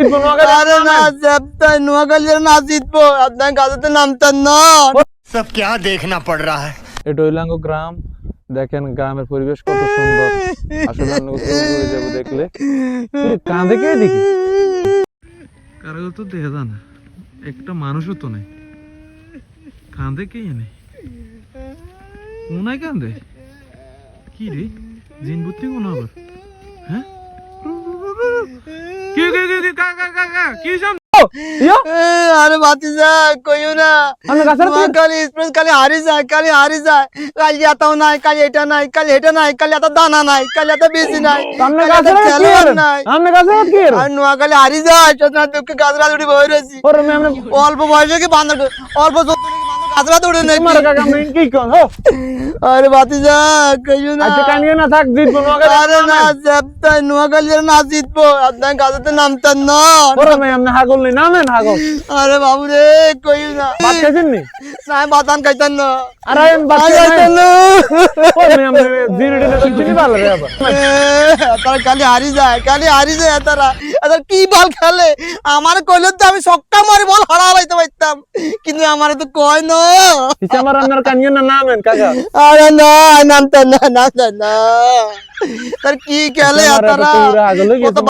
আরে না জেবতাই নোয়াখালীর না জিতবো আপনার গাজাতে নামতেন না सब क्या देखना पड़ रहा है। এটা হইলাঙ্গ গ্রাম। দেখেন গ্রামের পরিবেশ কত সুন্দর। আসলে আমি হয়ে যাবো দেখলে কাঁদে কে দেখি কারো তো দেখা যায় না, একটা মানুষও তো নেই। কাঁদে কে এনে কোনায় কাঁদে কি রে জিন বুদ্ধি কোন আবার হ্যাঁ কি কি কি কি আরে ভাতিজা কইও না কালি এক্সপ্রেস কালি হারি যায় কালি এটাও নাই কালি এটা নাই কালি এটা নাই কালি এত দানা নাই কালি এত বেশি নাই আর নোয়াখালী হারি যায় সেটা তোকে গাজরা দৌড়ি বই রয়েছি অল্প বয়সে কি বান্দর অল্প গাজরা দৌড়ে নেই আরে ভাতিজা কইও না না থাক জিতবো আরে না জেবতাই নোয়াখালীর না জিতবো আপনার গাজাতে নামতেন না হাগল নেই নামেন হাগল আরে বাবু রে কইও না ভাত খাইছেন নি না বাতান খাইতেন না আরে আমি ভাত খাইতেন না আমি জিরুডি না চিনি ভালো রে আবার তারা কালি হারি যায় তারা কি বল খেলে আমার কইলে তো আমি সক্কা মারি বল হারাইতে পারতাম কিন্তু আমারে তো কয় না আমার রান্নার কানিয়ে না নামেন কাকা আরে না নামতেন না তার কি খেলে তারা